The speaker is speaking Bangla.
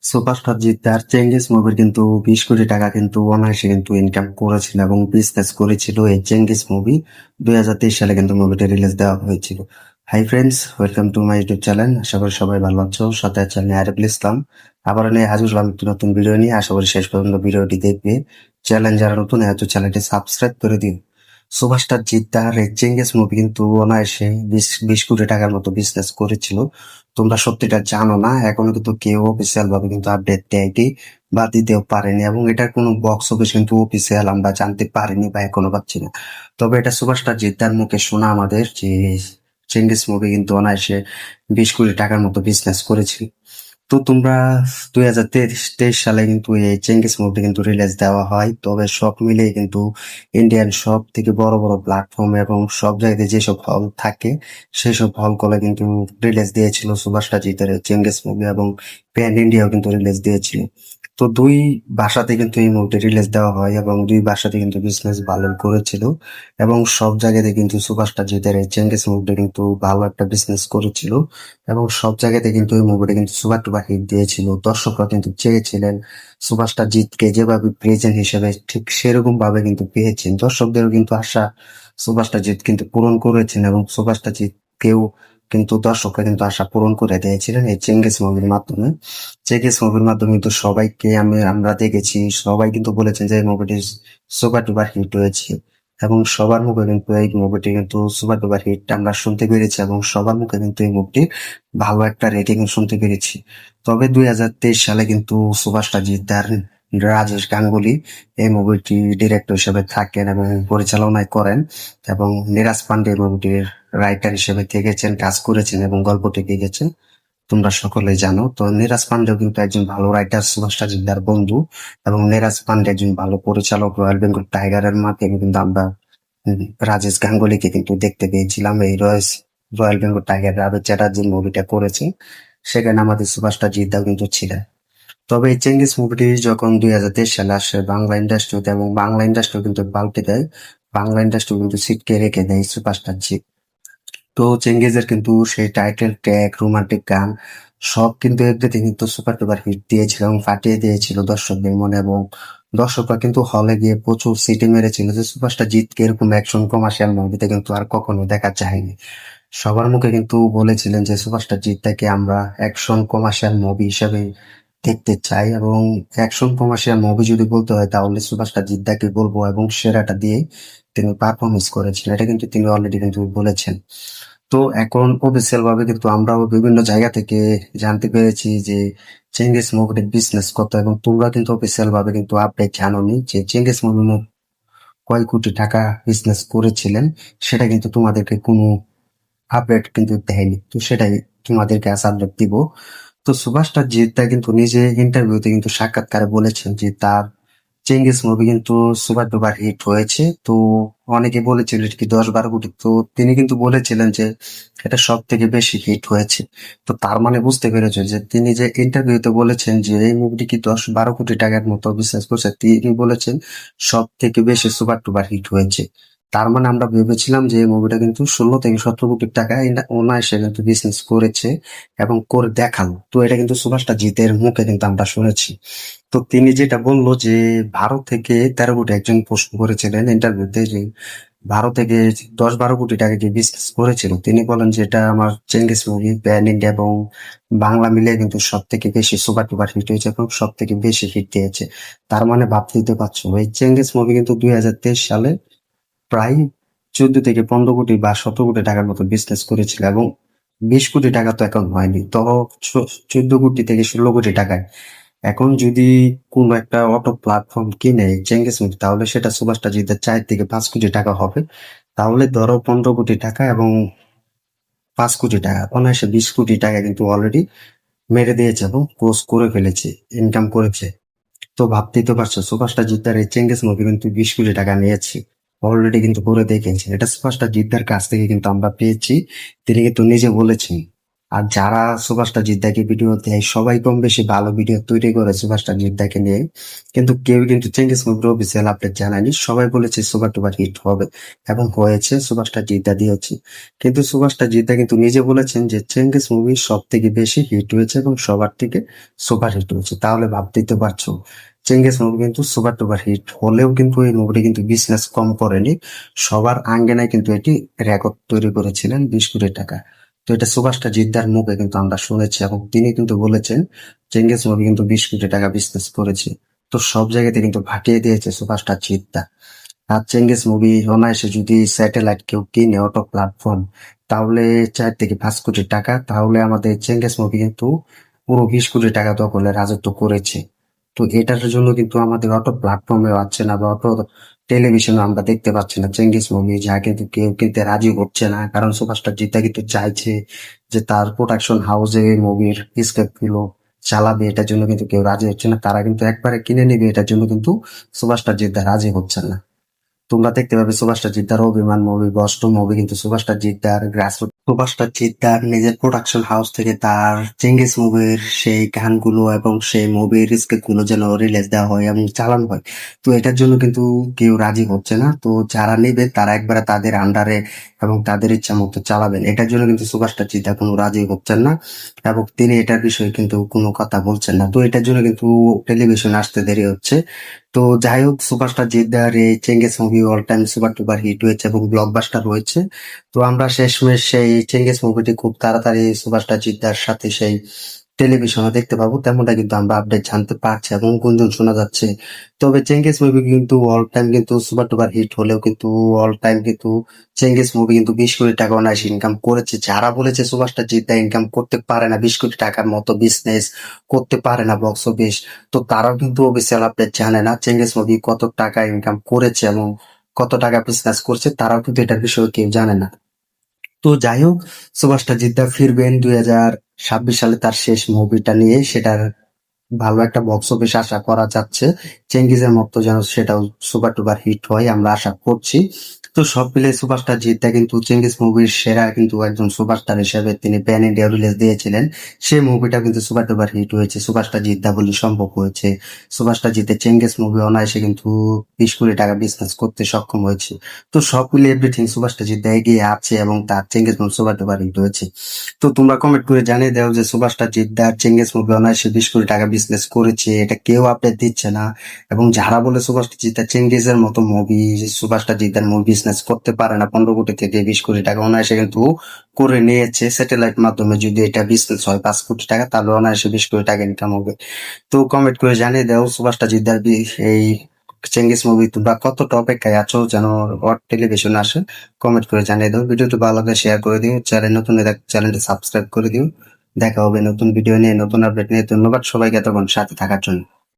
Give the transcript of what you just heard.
সুপারস্টার জিদ্দার চেঙ্গিস মুভির কিন্তু 20 কোটি টাকা কিন্তু অনায়াসে কিন্তু ইনকাম করেছিল এবং বিজনেস করেছিল এই চেঙ্গিস মুভি। 2023 সালে কিন্তু মুভিটা রিলিজ দেওয়া হয়েছিল। Hi friends, welcome to my YouTube channel. আশা করি সবাই ভালো আছো। সাথে আছে আমি আরিফুল ইসলাম। আবার নিয়ে হাজির হলাম একটি নতুন ভিডিও নিয়ে। আশা করি শেষ পর্যন্ত ভিডিওটি দেখবে। চ্যানেল যারা নতুন হয়তো চ্যানেলটি সাবস্ক্রাইব করে দিন। সুপারস্টার জিদ্দার এই চেঙ্গিস মুভি কিন্তু অনায়াসে বিশ কোটি টাকার মতো বিজনেস করেছিল। তোমরা সত্যিটা জানো না, এখনো কিন্তু কেউ অফিসিয়াল ভাবে কিন্তু আপডেট দেয়নি বা দিতেও পারেনি, এবং এটার কোনো বক্স অফিস কিন্তু অফিসিয়াল আমরা জানতে পারিনি বা এখনো পাচ্ছি না। তবে এটা সুপারস্টার জিদ্দার মুখে শোনা আমাদের যে চেঙ্গিস মুভি কিন্তু অনায়াসে 20 কোটি টাকার মতো বিজনেস করেছিল। তো তোমরা 2023 সালে কিন্তু এই চেঙ্গিস মুভি কিন্তু রিলিজ দেওয়া হয়। তবে সব মিলিয়ে কিন্তু ইন্ডিয়ান সব থেকে বড় বড় প্ল্যাটফর্ম এবং সব জায়গায় যেসব হল থাকে সেসব হল গুলো কিন্তু রিলিজ দিয়েছিল সুভাষটা জিতের চেঙ্গিস মুভি, এবং প্যান ইন্ডিয়াও কিন্তু রিলিজ দিয়েছিল। তো দুই ভাষাতে কিন্তু এই মুভিটি রিলিজ দেওয়া হয় এবং দুই ভাষাতে কিন্তু বিজনেস ভালো করেছিল, এবং সব জায়গাতে কিন্তু সুভাষটা জিতের এই চেঙ্গিস মুভিটি কিন্তু ভালো একটা বিজনেস করেছিল, এবং সব জায়গাতে কিন্তু এই মুভিটা কিন্তু সুপার টুপার হিট দিয়েছিল। দর্শকরা কিন্তু চেয়েছিলেন সুভাষটা জিতকে যেভাবে প্রেজেন্ট হিসেবে ঠিক সেরকম ভাবে কিন্তু পেয়েছেন। দর্শকদেরও কিন্তু আশা সুভাষটা জিত কিন্তু পূরণ করেছেন, এবং সুভাষটা জিতকেও কিন্তু দর্শকরা কিন্তু আশা পূরণ করে দিয়েছিলেন এই চেঙ্গিস মুভির মাধ্যমে। চেঙ্গিস মুভির মাধ্যমে কিন্তু সবাইকে আমরা দেখেছি, সবাই কিন্তু বলেছেন যে এই মুভিটি সুপার টুপার হিট হয়েছে, এবং সবার মুখে কিন্তু এই মুভিটি কিন্তু সুপার ডুপার হিট আমরা শুনতে পেরেছি, এবং সবার মুখে কিন্তু এই মুভিটি ভালো একটা রেটিং শুনতে পেরেছি। তবে 2023 সালে কিন্তু সুভাষটা জিদ্দার রাজেশ গাঙ্গুলি এই মুভিটি ডিরেক্টর হিসেবে থাকেন এবং পরিচালনায় করেন, এবং নিরাজ পান্ডে মুভিটির রাইটার হিসেবে থেকেছেন, কাজ করেছেন এবং গল্পটি লিখেছেন। তোমরা সকলেই জানো। তো নিরাজ পান্ডেও কিন্তু একজন ভালো রাইটার, সুভাষটা জিদ্দার বন্ধু, এবং নিরাজ পান্ডে একজন ভালো পরিচালক। রয়্যাল বেঙ্গল টাইগারের মাধ্যমে কিন্তু আমরা রাজেশ গাঙ্গুলিকে কিন্তু দেখতে পেয়েছিলাম এই রয়্যাল বেঙ্গল টাইগার। রাবি চ্যাটার্জি মুভিটা করেছে, সেখানে আমাদের সুভাষটা জিদ্দাও কিন্তু ছিলেন। তবে এই চেঙ্গিস মুভিটি যখন 2023 সালে আসে বাংলা ইন্ডাস্ট্রিতে, এবং বাংলা ইন্ডাস্ট্রি কিন্তু পাল্টে দেয়, বাংলা ইন্ডাস্ট্রি কিন্তু সিটকে রেখে দেয় সুপারস্টার জিৎ। তো চেঙ্গিজের কিন্তু সেই টাইটেল ট্র্যাক, রোমান্টিক গান সব কিন্তু এভরিথিং কিন্তু সুপার ডুপার হিট দিয়েছিল এবং ফাটিয়ে দিয়েছিল দর্শকদের মনে, এবং দর্শকরা কিন্তু হলে গিয়ে প্রচুর সিটি মেরেছিল যে সুপারস্টার জিতকে এরকম অ্যাকশন কমার্শিয়াল মুভিতে কিন্তু আর কখনো দেখা যায়নি। সবার মুখে কিন্তু বলেছিলেন যে সুপারস্টার জিতটাকে আমরা অ্যাকশন কমার্শিয়াল মুভি হিসেবে দেখতে চাই, এবং অ্যাকশন কমার্শিয়াল মুভি যদি বলতে হয় তাহলে সুপারস্টার জিদ্দাকে বলবো, এবং সেরাটা দিয়ে তিনি পারফরমেন্স করেছেন, এটা কিন্তু তিনি অলরেডি কিন্তু বলেছেন। তো এখন অফিসিয়াল ভাবে কিন্তু আমরাও বিভিন্ন জায়গা থেকে জানতে পেরেছি যে চেঙ্গিস মুভির বিজনেস কত, এবং তোমরা কিন্তু অফিসিয়াল ভাবে কিন্তু আপডেট জানোনি যে চেঙ্গিস মুভি কয় কোটি টাকা বিজনেস করেছিলেন। সেটা কিন্তু তোমাদেরকে কোনো আপডেট কিন্তু দেয়নি। তো সেটাই তোমাদেরকে আজ আপডেট দিব। তো সুভাষটা জিদ্দা কিন্তু নিজে ইন্টারভিউতে কিন্তু সাক্ষাৎকারে বলেছেন যে তার চেঙ্গিস মুভি কিন্তু সুপার ডুপার হিট হয়েছে। তো অনেকে বলেছিল এটা কি 10-12 কোটি, তো তিনি কিন্তু বলেছিলেন যে এটা সব থেকে বেশি হিট হয়েছে। তো তার মানে বুঝতে পেরেছে যে তিনি যে ইন্টারভিউতে বলেছেন যে এই মুভিটি কি 10-12 কোটি টাকার মতো বিজনেস করছে, তিনি বলেছেন সব থেকে বেশি সুপার ডুপার হিট হয়েছে। তার মানে আমরা ভেবেছিলাম যে এই মুভিটা কিন্তু 16 থেকে 17 কোটি টাকা অনায়াসে কিন্তু বিজনেস করেছে এবং করে দেখালো। তো এটা কিন্তু সুভাষটা জিতের মুখে কিন্তু আমরা শুনেছি। তো তিনি যেটা বললো যে ভারত থেকে 13 কোটি, একজন প্রশ্ন করেছিলেন ইন্টারভিউতে যে ভারত থেকে 10-12 কোটি টাকা যে বিজনেস করেছিল, তিনি বলেন যে এটা আমার চেঙ্গিস মুভি প্যান ইন্ডিয়া এবং বাংলা মিলিয়ে কিন্তু সব থেকে বেশি সুপার টুপার হিট হয়েছে এবং সব থেকে বেশি হিট দিয়েছে। তার মানে ভাবতে দিতে পারছো এই চেঙ্গিস মুভি কিন্তু 2023 সালে প্রায় 14 থেকে 15 কোটি বা 17 কোটি টাকার মতো বিজনেস করেছিল, এবং 20 কোটি টাকা তো এখন হয়নি, তো 14 কোটি থেকে 16 কোটি টাকায় এখন যদি কোনো একটা অটো প্ল্যাটফর্ম কিনে চেঙ্গিস মুভি, তাহলে সেটা সুভাষটা জিতে 4 থেকে 5 কোটি টাকা হবে। তাহলে ধরো 15 কোটি টাকা এবং 5 কোটি টাকা, অনায়াসে 20 কোটি টাকা কিন্তু অলরেডি মেরে দিয়েছে এবং ক্লোজ করে ফেলেছে, ইনকাম করেছে। তো ভাবতেই তো পারছো সুপারস্টার জিদ্দার এই চেঙ্গিস মুভি কিন্তু 20 কোটি টাকা নিয়েছে অলরেডি কিন্তু করে দেখেছে। এটা সুপারস্টার জিদ্দার কাছ থেকে কিন্তু আমরা পেয়েছি, তিনি কিন্তু নিজে বলেছেন। আর যারা সুপারস্টার জিদ্দাকে ভিডিও দেয় সবাই কম বেশি ভালো ভিডিও তৈরি করে সুপারস্টার জিদ্দাকে নিয়ে, কিন্তু কেউ কিন্তু চেঙ্গিস মুভির অফিসিয়াল আপডেট জানায়নি। সবাই বলেছে সুপার টুপার হিট হবে এবং হয়েছে, সুপারস্টার জিদ্দা দিয়েছে। কিন্তু সুপারস্টার জিদ্দা কিন্তু নিজে বলেছেন যে চেঙ্গিস মুভি সব থেকে বেশি হিট হয়েছে এবং সবার থেকে সুপার হিট হয়েছে। তাহলে ভাবতেই তো পারছো, চেঙ্গিস মুভি কিন্তু সুপার টুপার হিট হলেও কিন্তু এই মুভিটি কিন্তু বিজনেস কম করেনি। সবার আঙ্গেনায় কিন্তু এটি রেকর্ড তৈরি করেছিলেন 20 কোটি টাকা। তো এটা সুভাষটা জিদ্দার মুখে কিন্তু আমরা শুনেছি এবং তিনি কিন্তু বলেছেন চেঙ্গিস মুভি কিন্তু 20 কোটি টাকা বিজনেস করেছে। তো সব জায়গাতে কিন্তু ভাটিয়ে দিয়েছে সুভাষটা জিদ্দা। আর চেঙ্গিস মুভি অনায়াসে যদি স্যাটেলাইট কেউ কিনে অটো প্ল্যাটফর্ম, তাহলে 4 থেকে 5 কোটি টাকা, তাহলে আমাদের চেঙ্গিস মুভি কিন্তু পুরো 20 কোটি টাকা দখলে রাজত্ব করেছে। তো এটার জন্য কিন্তু আমাদের অটো প্ল্যাটফর্মেও আছে না বা অটো টেলিভিশনে আমরা দেখতে পাচ্ছি না চেঙ্গিস মুভি, যা কিন্তু কেউ কিনতে রাজি হচ্ছে না। কারণ সুপারস্টার জিতা কিন্তু চাইছে যে তার প্রোডাকশন হাউসে মুভির স্ক্রিপ্ট গুলো চালাবে, এটার জন্য কিন্তু কেউ রাজি হচ্ছে না। তারা কিন্তু একবারে কিনে নিবে, এটার জন্য কিন্তু সুপারস্টার জিদ্দা রাজি হচ্ছে না। তোমরা দেখতে পাবে সুভাষটা জিদ্দার অভিমান মুভি, বস্ত্র মুভি কিন্তু সুভাষটা জিদ্দার গ্রাসরুট, সুভাষটা জিদ্দার নিজের প্রোডাকশন হাউস থেকে তার চেঙ্গিস মুভির সেই গানগুলো এবং সেই মুভির স্ক্রিপ্ট গুলো যেন রিলিজ দেওয়া হয় এবং চালানো হয়। তো এটার জন্য কিন্তু কেউ রাজি হচ্ছে না। তো যারা নেবে তারা একবারে তাদের আন্ডারে এবং তাদের ইচ্ছা মতো চালাবেন, এটার জন্য কিন্তু সুভাষটা জিদ্দা কোনো রাজি হচ্ছেন না এবং তিনি এটার বিষয়ে কিন্তু কোনো কথা বলছেন না। তো এটার জন্য কিন্তু টেলিভিশন আসতে দেরি হচ্ছে। তো যাই হোক, সুপারস্টার জিদ্দার এই Chengiz movie all time super duper hit হয়েছে এবং ব্লকবাস্টার হয়েছে। তো আমরা শেষমেশ সেই চেঙ্গিস মুভিটি খুব তাড়াতাড়ি সুপারস্টার জিদ্দার সাথে সেই টেলিভিশনে দেখতে পাবো, তেমনটা কিন্তু আমরা আপডেট জানতে পারছি এবং গুঞ্জন শোনা যাচ্ছে। তবে চেঙ্গিস মুভি কিন্তু অল টাইম কিন্তু সুপার টুপার হিট হলেও কিন্তু অল টাইম কিন্তু চেঙ্গিস মুভি কিন্তু 20 কোটি টাকা অনায়াসে ইনকাম করেছে। যারা বলেছে সুপারস্টার জিদ্দা ইনকাম করতে পারে না 20 কোটি টাকার মতো বিজনেস করতে পারে না বক্স অফিস, তো তারাও কিন্তু অফিসিয়াল আপডেট জানে না চেঙ্গিস মুভি কত টাকা ইনকাম করেছে এবং কত টাকা বিজনেস করছে, তারাও কিন্তু এটার বিষয়ে কেউ জানে না। তো যাই হোক, সুভাষটা জিদ্দা ফিরবেন 2026 সালে তার শেষ মুভিটা নিয়ে, সেটার ভালো একটা বক্স অফিস আশা করা যাচ্ছে। চেঙ্গিজের মতো যেন সেটাও সুপার টুপার হিট হয় আমরা আশা করছি। তো সব মিলে সুপারস্টার জিদ্দা কিন্তু চেঙ্গিজ মুভির সেরা কিন্তু একজন সুপারস্টার হিসেবে তিনি প্যান ইন্ডিয়া রিলিজ দিয়েছিলেন। সেই মুভিটা কিন্তু সুপার টুপার হিট হয়েছে, সুপারস্টার জিদ্দা বলে সম্ভব হয়েছে। সুপারস্টার জিদ্দা চেঙ্গিজ মুভি অনায়াসে কিন্তু 20 কোটি টাকা বিজনেস করতে সক্ষম হয়েছে। তো সব মিলে এভরিথিং সুপারস্টার জিদ্দা এগিয়ে আছে এবং তার Chengiz movie super duper hit হয়েছে। তো তোমরা কমেন্ট করে জানিয়ে দাও যে সুপারস্টার জিদ্দার চেঙ্গিজ মুভি অনায়াসে 20 কোটি টাকা বিজনেস করেছে, এটা কেউ আপডেট দিচ্ছে না। এবং যারা বলে সুপারস্টার জিদ্দার চেঙ্গিজের মতো মুভি, সুপারস্টার জিদ্দার মুভি বিজনেস করতে পারে না, 15 কোটি থেকে 20 কোটি টাকা অনায়াসে কিন্তু করে নিয়েছে। স্যাটেলাইট মাধ্যমে যদি এটা বিজনেস হয় 5 কোটি টাকা, তাহলে অনায়াসে 20 কোটি টাকা ইনকাম হবে। তো কমেন্ট করে জানিয়ে দাও সুপারস্টার জিদ্দার এই চেঙ্গিস মুভি তোমরা কতটা অপেক্ষায় আছো যেন টেলিভিশন আসে। কমেন্ট করে জানিয়ে দাও। ভিডিওটি ভালো লাগলে শেয়ার করে দিও, চ্যানেল নতুন চ্যানেলটি সাবস্ক্রাইব করে দিও। দেখা হবে নতুন ভিডিও নিয়ে, নতুন আপডেট নিয়ে। ধন্যবাদ সবাইকে এতক্ষণ সাথে থাকার জন্য।